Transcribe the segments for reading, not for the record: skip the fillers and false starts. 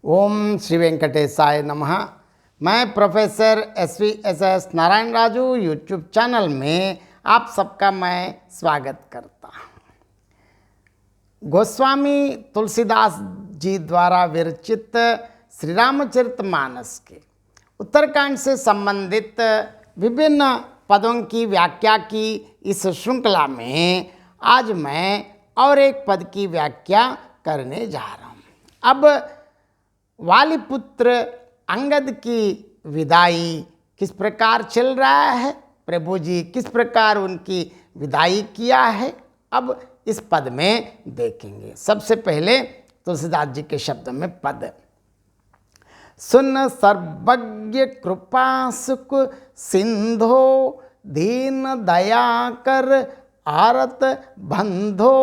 ओम श्री वेंकटेशाय नमः। मैं professor SVSS Narayan Raju YouTube channel में आप सबका मैं स्वागत करता हूँ। गोस्वामी तुलसीदास जी द्वारा विरचित श्री रामचरितमानस के उत्तरकांड से संबंधित विभिन्न पदों की व्याख्या की इस श्रृंखला में आज मैं और एक पद की व्याख्या करने जा रहा हूँ। अब वाली पुत्र अंगद की विदाई किस प्रकार चल रहा है, प्रभु जी किस प्रकार उनकी विदाई किया है, अब इस पद में देखेंगे। सबसे पहले तुलसीदास जी के शब्द में पद। सुन सर्वज्ञ कृपा सुख सिंधो दीन दया कर आरत बंधो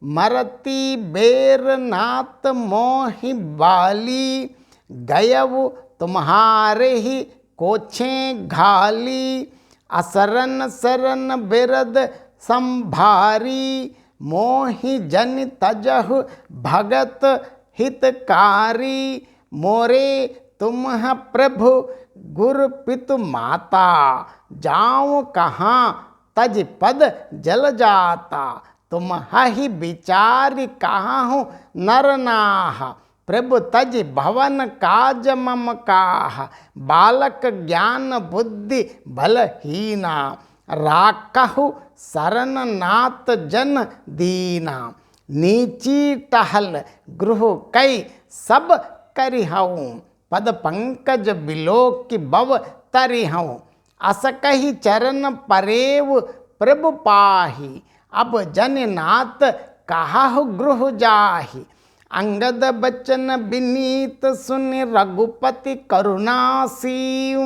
मरती बेर नात मोहि बाली गयव तुम्हारे ही कोछे घाली असरन सरन बिरद संभारी मोहि जन तजहु भगत हितकारी मोरे तुम प्रभु गुर पितु माता जाऊं कहाँ तज पद जल जाता तुम ही विचार कहाँ हूँ नरनाह प्रभु तज भवन काज मम काह बालक ज्ञान बुद्धि बलहीना राकहु शरण नाथ जन दीना नीची टहल गृह कई सब करिहऊँ पद पंकज बिलोक की बव तरिहऊँ असकहि चरण परेव प्रभु पाही अब जननाथ कहाहु गृह जाहि अंगद बचन विनीत सुन रघुपति करुणासीव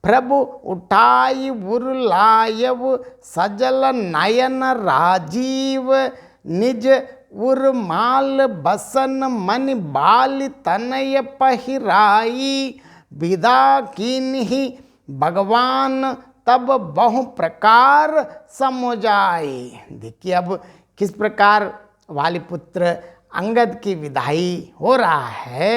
प्रभु उठाई उर्लायव सजल नयन राजीव निज उर्माल बसन मन बाल तनय पहिराई विदा कीन्ही भगवान तब बहु प्रकार समुझाए। देखिए अब किस प्रकार वाली पुत्र अंगद की विदाई हो रहा है।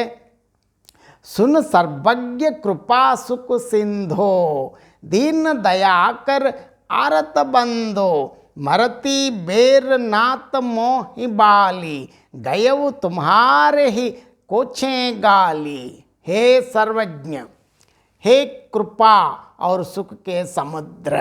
सुन सर्वज्ञ कृपा सुख सिंधो दीन दया कर आरत बंधो मरती बेर नात मोहि बाली गयव तुम्हारे ही कोछे गाली। हे सर्वज्ञ, हे कृपा और सुख के समुद्र,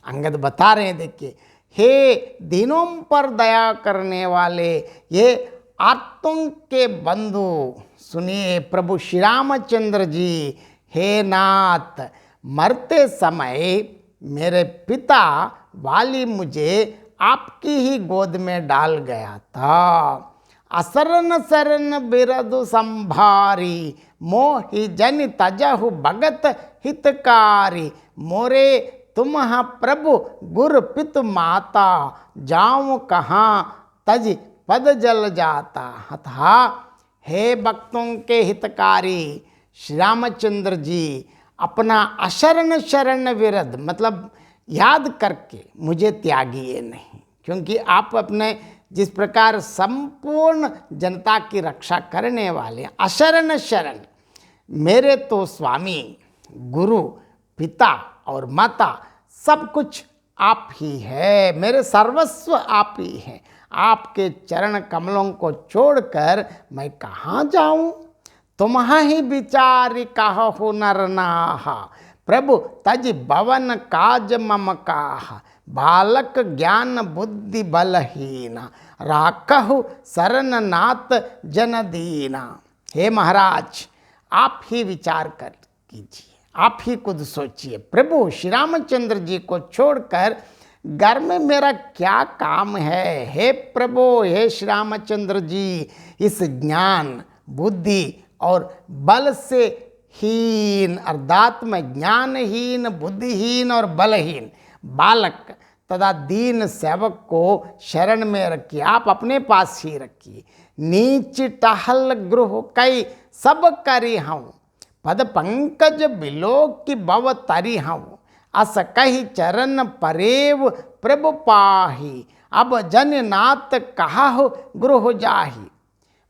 अंगद बता रहे हैं। देखिए, हे दीनों पर दया करने वाले, ये आर्तों के बंधु, सुनिए प्रभु श्री रामचंद्र जी। हे नाथ, मरते समय मेरे पिता वाली मुझे आपकी ही गोद में डाल गया था। असरन सरन बिरदु संभारी मोहि जन तजहु भगत हितकारी मोरे तुम प्रभु गुर पितु माता जाऊं कहाँ तज पद जल जाता। अतः हे भक्तों के हितकारी श्री रामचंद्र जी, अपना अशरण शरण विरद मतलब याद करके मुझे त्यागिए नहीं, क्योंकि आप अपने जिस प्रकार संपूर्ण जनता की रक्षा करने वाले अशरण शरण, मेरे तो स्वामी गुरु पिता और माता सब कुछ आप ही है, मेरे सर्वस्व आप ही हैं। आपके चरण कमलों को छोड़कर मैं कहाँ जाऊं। तुम ही विचार कहो नरनाह प्रभु तज भवन काज मम काह बालक ज्ञान बुद्धि बलहीन राकहु शरण नाथ जन दीना। हे महाराज, आप ही विचार कर कीजिए, आप ही खुद सोचिए। प्रभु श्री रामचंद्र जी को छोड़कर घर में मेरा क्या काम है। हे प्रभु, हे श्री रामचंद्र जी, इस ज्ञान बुद्धि और बल से हीन अर्थात मैं ज्ञानहीन बुद्धिहीन और बलहीन बालक तथा दीन सेवक को शरण में रखिए, आप अपने पास ही रखिए। नीच टहल गृह कई सब करी हूँ पद पंकज बिलोक की भव तरी हूँ अस कही चरण परेव प्रभु पाही अब जननाथ कहा हो गृह जाही।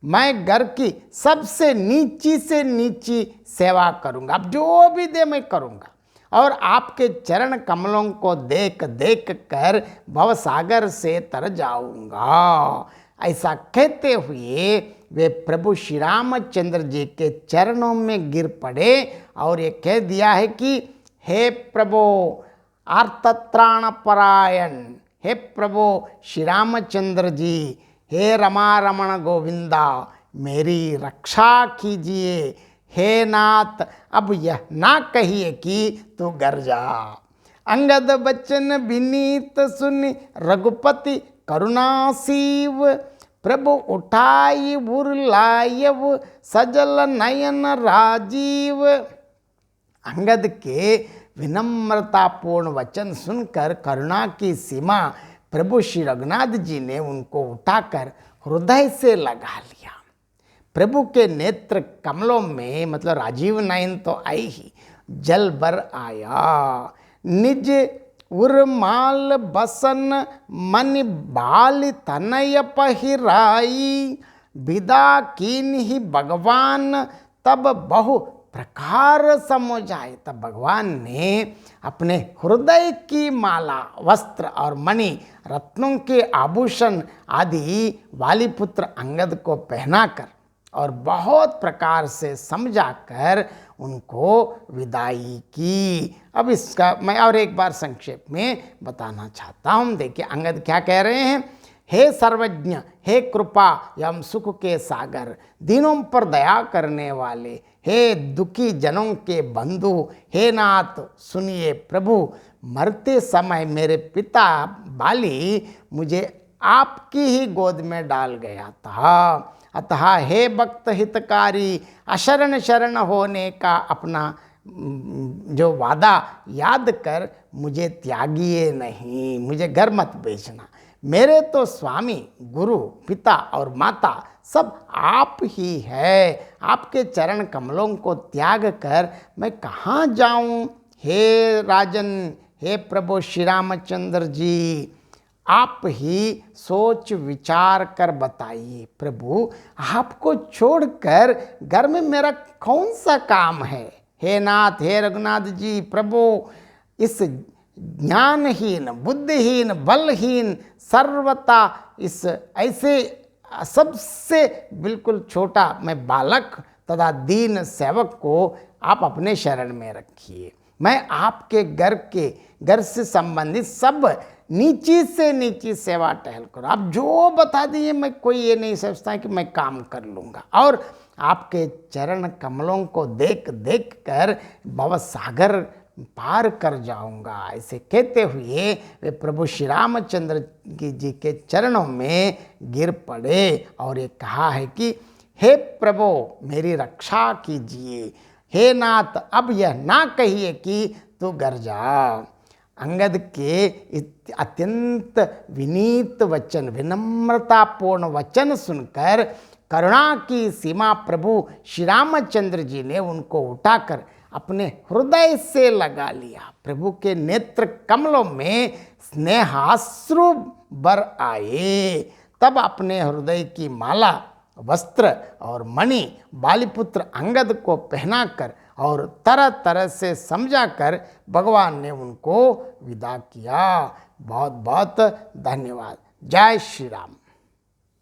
मैं घर की सबसे नीची से नीची सेवा करूँगा, अब जो भी दे मैं करूँगा, और आपके चरण कमलों को देख देख कर भवसागर से तर जाऊँगा। ऐसा कहते हुए वे प्रभु श्री रामचंद्र जी के चरणों में गिर पड़े और ये कह दिया है कि हे प्रभु आर्तत्राण परायण, हे प्रभु श्री रामचंद्र जी, हे रमा रमण गोविंदा, मेरी रक्षा कीजिए। हे नाथ, अब यह ना कहिए कि तू घर जा। अंगद बचन विनीत सुनि रघुपति करुणासीव, प्रभु उठाई बुरलायव सजल नयन राजीव। अंगद के विनम्रतापूर्ण वचन सुनकर करुणा की सीमा प्रभु श्री रघुनाथ जी ने उनको उठाकर हृदय से लगा लिया। प्रभु के नेत्र कमलों में मतलब राजीव नयन तो आई ही, जल भर आया। निज उर्माल बसन मन बाल तनय पहिराई, विदा कीन ही भगवान तब बहु प्रकार समझाए। तब भगवान ने अपने हृदय की माला, वस्त्र और मणि, रत्नों के आभूषण आदि वालीपुत्र अंगद को पहनाकर और बहुत प्रकार से समझाकर उनको विदाई की। अब इसका मैं और एक बार संक्षेप में बताना चाहता हूँ। देखिए अंगद क्या कह रहे हैं। हे सर्वज्ञ, हे कृपा एवं सुख के सागर, दीनों पर दया करने वाले, हे दुखी जनों के बंधु, हे नाथ सुनिए प्रभु, मरते समय मेरे पिता बाली मुझे आपकी ही गोद में डाल गया था। अतः हे भक्त हितकारी, अशरण शरण होने का अपना जो वादा याद कर मुझे त्यागिए नहीं, मुझे घर मत भेजना। मेरे तो स्वामी, गुरु, पिता और माता सब आप ही है। आपके चरण कमलों को त्याग कर मैं कहाँ जाऊँ। हे राजन, हे प्रभु श्री रामचंद्र जी, आप ही सोच विचार कर बताइए। प्रभु आपको छोड़कर घर में मेरा कौन सा काम है। हे नाथ, हे रघुनाथ जी, प्रभु इस ज्ञानहीन, बुद्धिहीन, बलहीन, सर्वथा इस ऐसे सबसे बिल्कुल छोटा मैं बालक तथा दीन सेवक को आप अपने शरण में रखिए। मैं आपके घर से संबंधित सब नीची से नीची सेवा टहल करो। आप जो बता दिए मैं कोई ये नहीं सोचता कि मैं काम कर लूँगा, और आपके चरण कमलों को देख देख कर भवसागर पार कर जाऊंगा। ऐसे कहते हुए वे प्रभु श्री रामचंद्र जी के चरणों में गिर पड़े और ये कहा है कि हे प्रभु मेरी रक्षा कीजिए। हे नाथ, अब यह ना कहिए कि तू घर जा। अंगद के अत्यंत विनीत वचन, विनम्रतापूर्ण वचन सुनकर करुणा की सीमा प्रभु श्री रामचंद्र जी ने उनको उठाकर अपने हृदय से लगा लिया। प्रभु के नेत्र कमलों में स्नेहाश्रु बर आए। तब अपने हृदय की माला, वस्त्र और मणि बालीपुत्र अंगद को पहनाकर और तरह तरह से समझाकर भगवान ने उनको विदा किया। बहुत बहुत धन्यवाद। जय श्री राम।